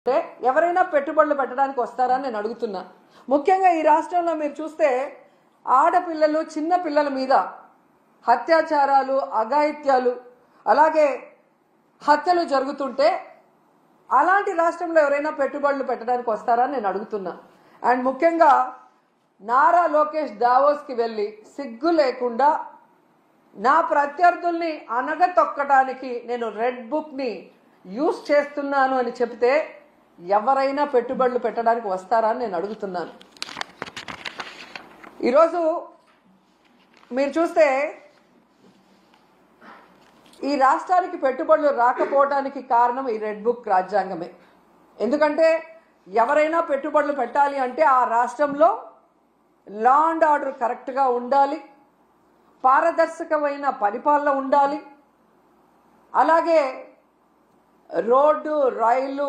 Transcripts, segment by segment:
ఎవరైనా పెట్టుబడులు పెట్టడానికి వస్తారని నేను అడుగుతున్నా. ముఖ్యంగా ఈ రాష్ట్రంలో మీరు చూస్తే ఆడపిల్లలు చిన్న పిల్లల మీద అత్యాచారాలు అఘాయిత్యాలు అలాగే హత్యలు జరుగుతుంటే అలాంటి రాష్ట్రంలో ఎవరైనా పెట్టుబడులు పెట్టడానికి వస్తారని నేను అడుగుతున్నా. అండ్ ముఖ్యంగా నారా లోకేష్ దావోస్కి వెళ్ళి సిగ్గు లేకుండా నా ప్రత్యర్థుల్ని అనగతొక్కడానికి నేను రెడ్ బుక్ని యూజ్ చేస్తున్నాను అని చెప్తే ఎవరైనా పెట్టుబడులు పెట్టడానికి వస్తారా అని నేను అడుగుతున్నాను. ఈరోజు మీరు చూస్తే ఈ రాష్ట్రానికి పెట్టుబడులు రాకపోవడానికి కారణం ఈ రెడ్ బుక్ రాజ్యాంగమే. ఎందుకంటే ఎవరైనా పెట్టుబడులు పెట్టాలి అంటే ఆ రాష్ట్రంలో లా అండ్ ఆర్డర్ కరెక్ట్గా ఉండాలి, పారదర్శకమైన పరిపాలన ఉండాలి, అలాగే రోడ్డు రైలు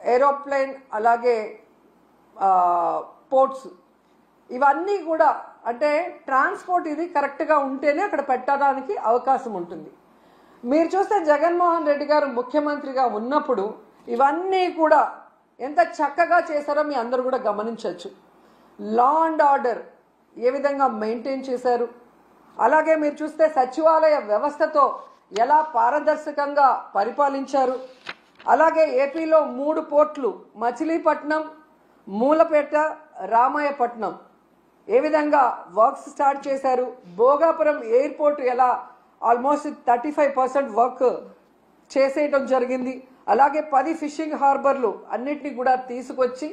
ఏరోప్లేన్ అలాగే పోర్ట్స్ ఇవన్నీ కూడా అంటే ట్రాన్స్పోర్ట్ ఇది కరెక్ట్గా ఉంటేనే అక్కడ పెట్టడానికి అవకాశం ఉంటుంది. మీరు చూస్తే జగన్మోహన్ రెడ్డి గారు ముఖ్యమంత్రిగా ఉన్నప్పుడు ఇవన్నీ కూడా ఎంత చక్కగా చేశారో మీ అందరూ కూడా గమనించవచ్చు. లా అండ్ ఆర్డర్ ఏ విధంగా మెయింటైన్ చేశారు, అలాగే మీరు చూస్తే సచివాలయ వ్యవస్థతో ఎలా పారదర్శకంగా పరిపాలించారు, అలాగే ఏపీలో 3 పోర్ట్లు మచిలీపట్నం, మూలపేట, రామాయపట్నం ఏ విధంగా వర్క్స్ స్టార్ట్ చేశారు, భోగాపురం ఎయిర్పోర్ట్ ఎలా ఆల్మోస్ట్ 35% వర్క్ చేసేయటం జరిగింది, అలాగే 10 ఫిషింగ్ హార్బర్లు అన్నిటినీ కూడా తీసుకొచ్చి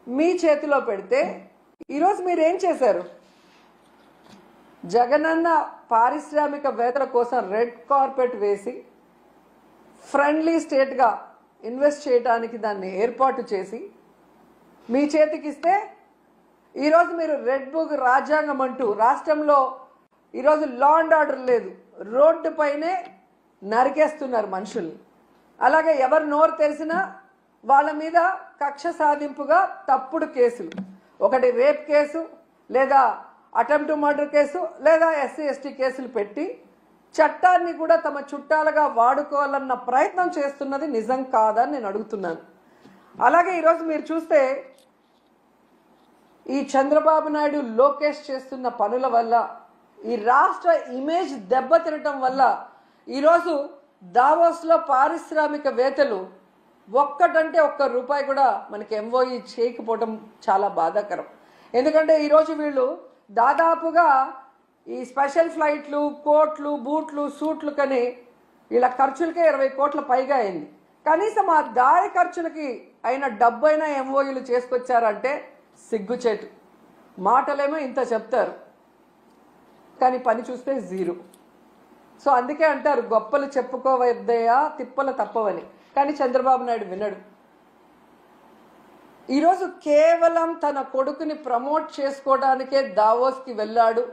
మీ చేతిలో పెడితే ఈరోజు మీరు ఏం చేశారు? జగనన్న పారిశ్రామికవేత్తల కోసం రెడ్ కార్పెట్ వేసి ఫ్రెండ్లీ స్టేట్గా ఇన్వెస్ట్ చేయడానికి దాన్ని ఏర్పాటు చేసి మీ చేతికి ఇస్తే ఈరోజు మీరు రెడ్ బుక్ రాజ్యాంగం అంటూ రాష్ట్రంలో ఈరోజు లా అండ్ ఆర్డర్ లేదు, రోడ్డు పైనే నరికేస్తున్నారు మనుషుల్ని. అలాగే ఎవరు నోరు తెరిసినా వాళ్ళ మీద కక్ష సాధింపుగా తప్పుడు కేసులు, ఒకటి రేప్ కేసు లేదా అటెంప్ట్ మర్డర్ కేసు లేదా SC ST కేసులు పెట్టి చట్టాన్ని కూడా తమ చుట్టాలుగా వాడుకోవాలన్న ప్రయత్నం చేస్తున్నది నిజం కాదని నేను అడుగుతున్నాను. అలాగే ఈరోజు మీరు చూస్తే ఈ చంద్రబాబు నాయుడు లోకేష్ చేస్తున్న పనుల వల్ల ఈ రాష్ట్ర ఇమేజ్ దెబ్బతినటం వల్ల ఈరోజు దావోస్లో పారిశ్రామికవేత్తలు ఒక్కటంటే ఒక్క రూపాయి కూడా మనకి MOE చేయకపోవడం చాలా బాధాకరం. ఎందుకంటే ఈరోజు వీళ్ళు దాదాపుగా ఈ స్పెషల్ ఫ్లైట్లు, కోట్లు, బూట్లు, సూట్లు కని వీళ్ళ ఖర్చులకే 20 కోట్ల పైగా అయింది. కనీసం ఆ దారి ఖర్చులకి అయిన డబ్బైనా MOEలు చేసుకొచ్చారంటే సిగ్గుచేటు. మాటలేమో ఇంత చెప్తారు కానీ పని చూస్తే జీరో. సో అందుకే అంటారు గొప్పలు చెప్పుకోవద్దయా తిప్పలు తప్పవని. కానీ చంద్రబాబు నాయుడు వినడు. ఈరోజు కేవలం తన కొడుకుని ప్రమోట్ చేసుకోవడానికే దావోస్కి వెళ్ళాడు.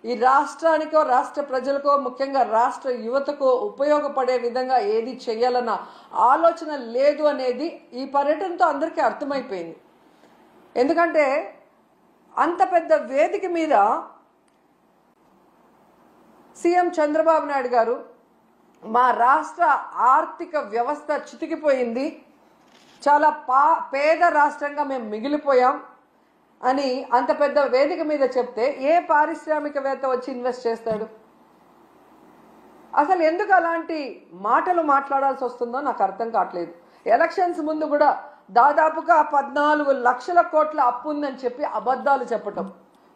ఈ రాష్ట్రానికో రాష్ట్ర ప్రజలకో ముఖ్యంగా రాష్ట్ర యువతకో ఉపయోగపడే విధంగా ఏది చేయాలన్న ఆలోచన లేదు అనేది ఈ పర్యటనతో అందరికీ అర్థమైపోయింది. ఎందుకంటే అంత పెద్ద వేదిక మీద సీఎం చంద్రబాబు నాయుడు గారు మా రాష్ట్ర ఆర్థిక వ్యవస్థ చితికిపోయింది, చాలా పేద రాష్ట్రంగా మేము మిగిలిపోయాం అని అంత పెద్ద వేదిక మీద చెప్తే ఏ పారిశ్రామికవేత్త వచ్చి ఇన్వెస్ట్ చేస్తాడు? అసలు ఎందుకు అలాంటి మాటలు మాట్లాడాల్సి వస్తుందో నాకు అర్థం కావట్లేదు. ఎలక్షన్స్ ముందు కూడా దాదాపుగా 14 లక్షల కోట్ల అప్పు ఉందని చెప్పి అబద్ధాలు చెప్పటం,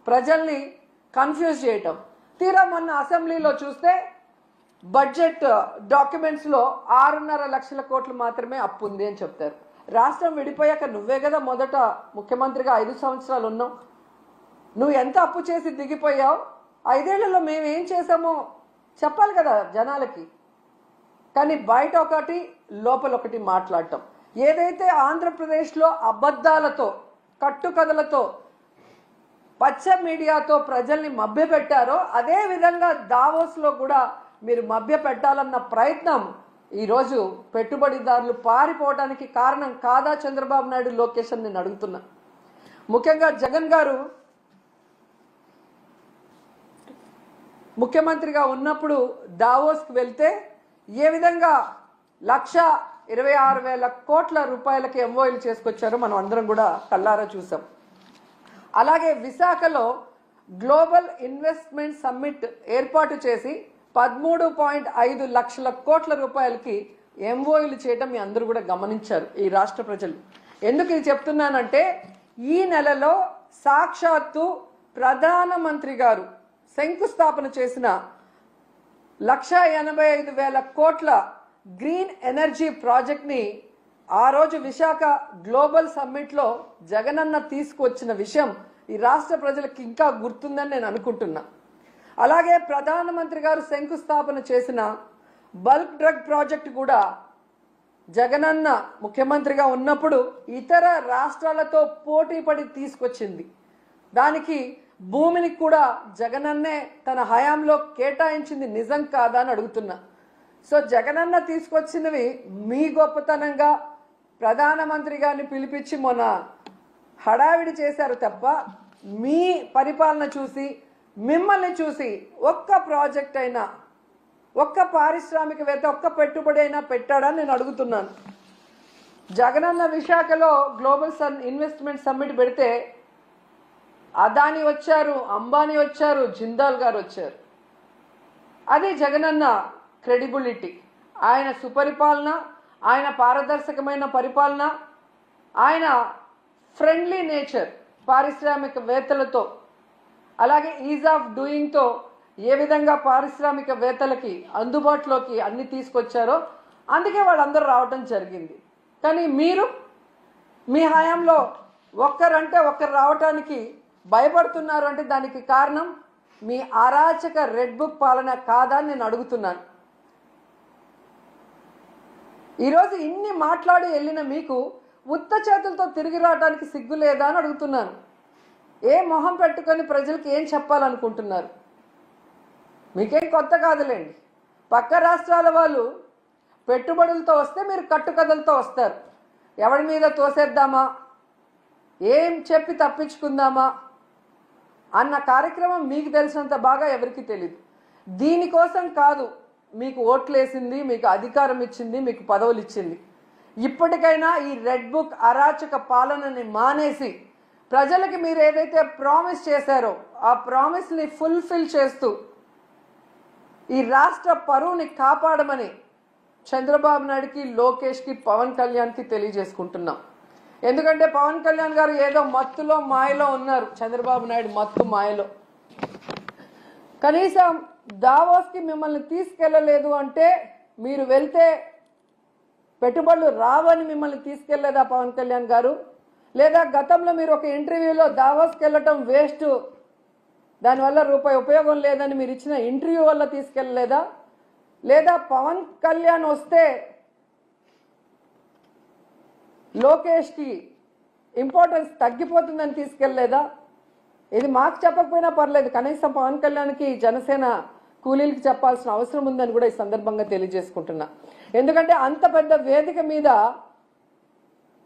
ప్రజల్ని కన్ఫ్యూజ్ చేయటం. తీరా మొన్న అసెంబ్లీలో చూస్తే బడ్జెట్ డాక్యుమెంట్స్లో 6.5 లక్షల కోట్లు మాత్రమే అప్పు ఉంది అని చెప్తారు. రాష్ట్రం విడిపోయాక నువ్వే కదా మొదట ముఖ్యమంత్రిగా 5 సంవత్సరాలు ఉన్నావు. నువ్వు ఎంత అప్పు చేసి దిగిపోయావు, 5 ఏళ్లలో మేము ఏం చేసామో చెప్పాలి కదా జనాలకి. కానీ బయట ఒకటి లోపల ఒకటి మాట్లాడటం. ఏదైతే ఆంధ్రప్రదేశ్లో అబద్ధాలతో కట్టుకథలతో పచ్చ మీడియాతో ప్రజల్ని మభ్యపెట్టారో అదే విధంగా దావోస్లో కూడా మీరు మభ్య పెట్టాలన్న ప్రయత్నం ఈరోజు పెట్టుబడిదారులు పారిపోవడానికి కారణం కాదా చంద్రబాబు నాయుడు, లోకేష్ అని నేను అడుగుతున్నా. ముఖ్యంగా జగన్ గారు ముఖ్యమంత్రిగా ఉన్నప్పుడు దావోస్కి వెళ్తే ఏ విధంగా 26,000 కోట్ల రూపాయలకి ఎంఓయూలు చేసుకొచ్చారో మనం అందరం కూడా కళ్ళారా చూసాం. అలాగే విశాఖలో గ్లోబల్ ఇన్వెస్ట్మెంట్ సమ్మిట్ ఏర్పాటు చేసి 13.5 లక్షల కోట్ల రూపాయలకి ఎంఓయూలు చేయటం మీ అందరూ కూడా గమనించారు ఈ రాష్ట్ర ప్రజలు. ఎందుకు ఇది చెప్తున్నానంటే ఈ నెలలో సాక్షాత్తు ప్రధానమంత్రి గారు శంకుస్థాపన చేసిన 1,85,000 కోట్ల గ్రీన్ ఎనర్జీ ప్రాజెక్ట్ని ఆ రోజు విశాఖ గ్లోబల్ సమ్మిట్లో జగనన్న తీసుకువచ్చిన విషయం ఈ రాష్ట్ర ప్రజలకు ఇంకా గుర్తుందని నేను అనుకుంటున్నా. అలాగే ప్రధానమంత్రి గారు శంకుస్థాపన చేసిన బల్క్ డ్రగ్ ప్రాజెక్ట్ కూడా జగనన్న ముఖ్యమంత్రిగా ఉన్నప్పుడు ఇతర రాష్ట్రాలతో పోటీపడి తీసుకొచ్చింది. దానికి భూమిని కూడా జగనన్నే తన హయాంలో కేటాయించింది నిజం కాదా అని అడుగుతున్నా. సో జగనన్న తీసుకొచ్చినవి మీ గొప్పతనంగా ప్రధానమంత్రి గారిని పిలిపించి మొన్న హడావిడి చేశారు తప్ప మీ పరిపాలన చూసి మిమ్మల్ని చూసి ఒక్క ప్రాజెక్ట్ అయినా ఒక్క పారిశ్రామికవేత్త ఒక్క పెట్టుబడి అయినా పెట్టాడని నేను అడుగుతున్నాను. జగనన్న విశాఖలో గ్లోబల్ ఇన్వెస్ట్మెంట్ సమ్మిట్ పెడితే అదాని వచ్చారు, అంబానీ వచ్చారు, జిందాల్ గారు వచ్చారు. అది జగనన్న క్రెడిబిలిటీ, ఆయన సుపరిపాలన, ఆయన పారదర్శకమైన పరిపాలన, ఆయన ఫ్రెండ్లీ నేచర్ పారిశ్రామికవేత్తలతో, అలాగే ఈజ్ ఆఫ్ డూయింగ్తో ఏ విధంగా పారిశ్రామికవేత్తలకి అందుబాటులోకి అన్ని తీసుకొచ్చారో అందుకే వాళ్ళందరూ రావటం జరిగింది. కానీ మీరు మీ హయాంలో ఒక్కరంటే ఒక్కరు రావటానికి భయపడుతున్నారు అంటే దానికి కారణం మీ అరాచక రెడ్ బుక్ పాలన కాదా అని నేను అడుగుతున్నాను. ఈరోజు ఇన్ని మాట్లాడి వెళ్ళిన మీకు ఉత్త చేతులతో తిరిగి రావడానికి సిగ్గు లేదా అని అడుగుతున్నాను. ఏ మొహం పెట్టుకొని ప్రజలకు ఏం చెప్పాలనుకుంటున్నారు? మీకేం కొత్త కాదులేండి. పక్క రాష్ట్రాల వాళ్ళు పెట్టుబడులతో వస్తే మీరు కట్టుకథలతో వస్తారు. ఎవరి మీద తోసేద్దామా, ఏం చెప్పి తప్పించుకుందామా అన్న కార్యక్రమం మీకు తెలిసినంత బాగా ఎవరికి తెలియదు. దీనికోసం కాదు మీకు ఓట్లేసింది, మీకు అధికారం ఇచ్చింది, మీకు పదవులు ఇచ్చింది. ఇప్పటికైనా ఈ రెడ్ బుక్ అరాచక పాలనని మానేసి ప్రజలకి మీరు ఏదైతే ప్రామిస్ చేశారో ఆ ప్రామిస్ని ఫుల్ఫిల్ చేస్తూ ఈ రాష్ట్ర పరువుని కాపాడమని చంద్రబాబు నాయుడుకి, లోకేష్కి, పవన్ కళ్యాణ్కి తెలియజేసుకుంటున్నాం. ఎందుకంటే పవన్ కళ్యాణ్ గారు ఏదో మత్తులో మాయలో ఉన్నారు, చంద్రబాబు నాయుడు మత్తు మాయలో. కనీసం దావోస్కి మిమ్మల్ని తీసుకెళ్ళలేదు అంటే మీరు వెళ్తే పెట్టుబడులు రావని మిమ్మల్ని తీసుకెళ్లేదా పవన్ కళ్యాణ్ గారు? లేదా గతంలో మీరు ఒక ఇంటర్వ్యూలో దావోస్కి వెళ్ళటం వేస్ట్, దానివల్ల రూపాయి ఉపయోగం లేదని మీరు ఇచ్చిన ఇంటర్వ్యూ వల్ల తీసుకెళ్ళలేదా? లేదా పవన్ కళ్యాణ్ వస్తే లోకేష్కి ఇంపార్టెన్స్ తగ్గిపోతుందని తీసుకెళ్ళలేదా? ఇది మాకు చెప్పకపోయినా పర్లేదు, కనీసం పవన్ కళ్యాణ్కి జనసేన కూలీలకి చెప్పాల్సిన అవసరం ఉందని కూడా ఈ సందర్భంగా తెలియజేసుకుంటున్నా. ఎందుకంటే అంత పెద్ద వేదిక మీద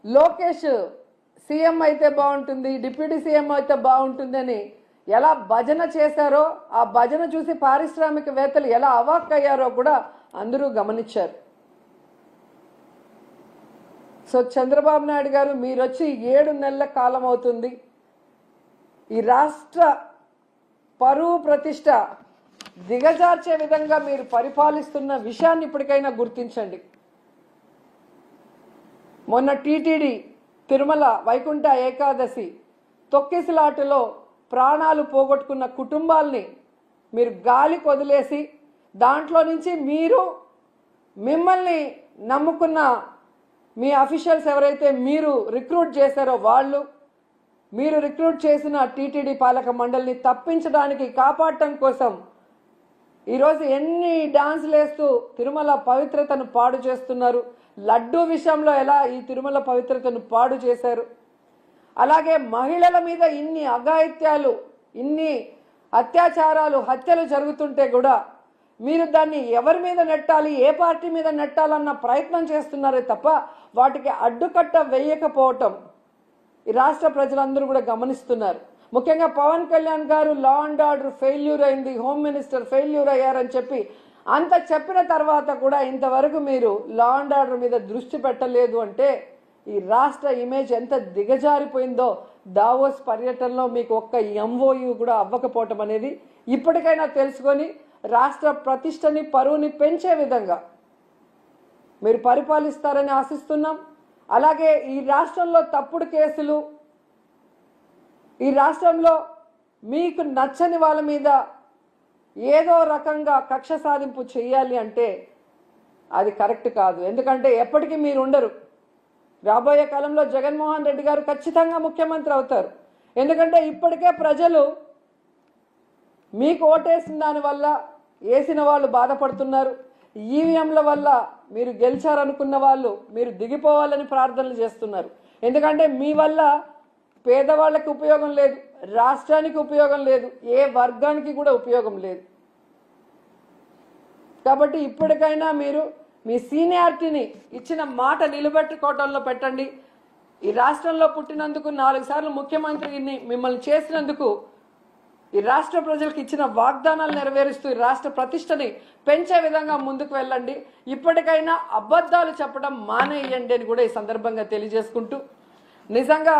లోకేష్ సీఎం అయితే బాగుంటుంది, డిప్యూటీ సీఎం అయితే బాగుంటుంది అని ఎలా భజన చేశారో, ఆ భజన చూసి పారిశ్రామికవేత్తలు ఎలా అవాక్కయ్యారో కూడా అందరూ గమనించారు. సో చంద్రబాబు నాయుడు గారు మీరు వచ్చి 7 నెలల కాలం అవుతుంది. ఈ రాష్ట్ర పరువు ప్రతిష్ట దిగజార్చే విధంగా మీరు పరిపాలిస్తున్న విషయాన్ని ఇప్పటికైనా గుర్తించండి. మొన్న టీటీడీ తిరుమల వైకుంఠ ఏకాదశి తొక్కిసలాటలో ప్రాణాలు పోగొట్టుకున్న కుటుంబాల్ని మీరు గాలికి వదిలేసి దాంట్లో నుంచి మిమ్మల్ని నమ్ముకున్న మీ అఫీషియల్స్ ఎవరైతే మీరు రిక్రూట్ చేశారో వాళ్ళు, మీరు రిక్రూట్ చేసిన టీటీడీ పాలక మండలిని తప్పించడానికి, కాపాడటం కోసం ఈరోజు ఎన్ని డాన్సులు వేస్తూ తిరుమల పవిత్రతను పాడు చేస్తున్నారు. లడ్డూ విషయంలో ఎలా ఈ తిరుమల పవిత్రతను పాడు చేశారు. అలాగే మహిళల మీద ఇన్ని అఘాయిత్యాలు, ఇన్ని అత్యాచారాలు, హత్యలు జరుగుతుంటే కూడా మీరు దాన్ని ఎవరి మీద నెట్టాలి, ఏ పార్టీ మీద నెట్టాలన్న ప్రయత్నం చేస్తున్నారే తప్ప వాటికి అడ్డుకట్ట వేయకపోవటం ఈ రాష్ట్ర ప్రజలందరూ కూడా గమనిస్తున్నారు. ముఖ్యంగా పవన్ కళ్యాణ్ గారు లా అండ్ ఆర్డర్ ఫెయిల్యూర్ అయింది, హోమ్ మినిస్టర్ ఫెయిల్యూర్ అయ్యారని చెప్పి అంత చెప్పిన తర్వాత కూడా ఇంతవరకు మీరు లా అండ్ ఆర్డర్ మీద దృష్టి పెట్టలేదు అంటే ఈ రాష్ట్ర ఇమేజ్ ఎంత దిగజారిపోయిందో దావోస్ పర్యటనలో మీకు ఒక్క ఎంఓయు కూడా అవ్వకపోవటం అనేది ఇప్పటికైనా తెలుసుకొని రాష్ట్ర ప్రతిష్టని పరువుని పెంచే విధంగా మీరు పరిపాలిస్తారని ఆశిస్తున్నాం. అలాగే ఈ రాష్ట్రంలో తప్పుడు కేసులు, ఈ రాష్ట్రంలో మీకు నచ్చని వాళ్ళ మీద ఏదో రకంగా కక్ష సాధింపు చేయాలి అంటే అది కరెక్ట్ కాదు. ఎందుకంటే ఎప్పటికీ మీరు ఉండరు. రాబోయే కాలంలో జగన్మోహన్ రెడ్డి గారు ఖచ్చితంగా ముఖ్యమంత్రి అవుతారు. ఎందుకంటే ఇప్పటికే ప్రజలు మీకు ఓటేసిన దానివల్ల వేసిన వాళ్ళు బాధపడుతున్నారు. ఈవీఎంల వల్ల మీరు గెలిచారనుకున్న వాళ్ళు మీరు దిగిపోవాలని ప్రార్థనలు చేస్తున్నారు. ఎందుకంటే మీ వల్ల పేదవాళ్ళకి ఉపయోగం లేదు, రాష్ట్రానికి ఉపయోగం లేదు, ఏ వర్గానికి కూడా ఉపయోగం లేదు. కాబట్టి ఇప్పటికైనా మీరు మీ సీనియారిటీని ఇచ్చిన మాట నిలబెట్టుకోవటంలో పెట్టండి. ఈ రాష్ట్రంలో పుట్టినందుకు 4 సార్లు ముఖ్యమంత్రిని మిమ్మల్ని చేసినందుకు ఈ రాష్ట్ర ప్రజలకు ఇచ్చిన వాగ్దానాలు నెరవేరుస్తూ ఈ రాష్ట్ర ప్రతిష్టని పెంచే విధంగా ముందుకు వెళ్ళండి. ఇప్పటికైనా అబద్ధాలు చెప్పడం మానేయండి అని కూడా ఈ సందర్భంగా తెలియజేసుకుంటూ, నిజంగా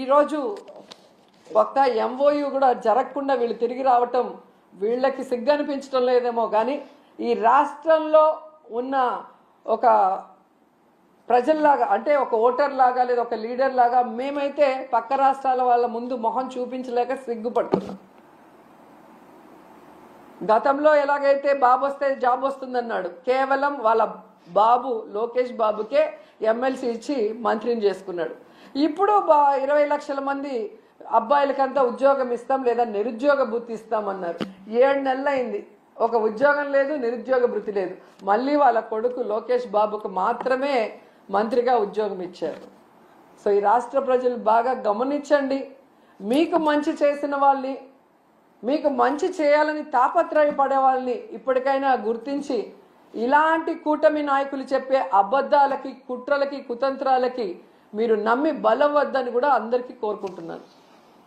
ఈరోజు ఒక్క ఎంఓయు కూడా జరగకుండా వీళ్ళు తిరిగి రావటం వీళ్ళకి సిగ్గు అనిపించడం లేదేమో కానీ ఈ రాష్ట్రంలో ఉన్న ఒక ప్రజల్లాగా అంటే ఒక ఓటర్ లాగా లేదా ఒక లీడర్ లాగా మేమైతే పక్క రాష్ట్రాల వాళ్ళ ముందు మొహం చూపించలేక సిగ్గుపడుతున్నాం. గతంలో ఎలాగైతే బాబు వస్తే జాబ్ వస్తుందన్నాడు, కేవలం వాళ్ళ బాబు లోకేష్ బాబుకే ఎమ్మెల్సీ ఇచ్చి మంత్రిని చేసుకున్నాడు. ఇప్పుడు 20 లక్షల మంది అబ్బాయిలకంతా ఉద్యోగం ఇస్తాం లేదా నిరుద్యోగ భృతి ఇస్తామన్నారు. 7 నెలలు అయింది, ఒక ఉద్యోగం లేదు, నిరుద్యోగ భృతి లేదు. మళ్ళీ వాళ్ళ కొడుకు లోకేష్ బాబుకు మాత్రమే మంత్రిగా ఉద్యోగం ఇచ్చారు. సో ఈ రాష్ట్ర ప్రజలు బాగా గమనించండి. మీకు మంచి చేసిన వాళ్ళని, మీకు మంచి చేయాలని తాపత్రయపడే వాళ్ళని ఇప్పటికైనా గుర్తించి ఇలాంటి కూటమి నాయకులు చెప్పే అబద్ధాలకి, కుట్రలకి, కుతంత్రాలకి మీరు నమ్మి బలం వద్దని కూడా అందరికీ కోరుకుంటున్నాను.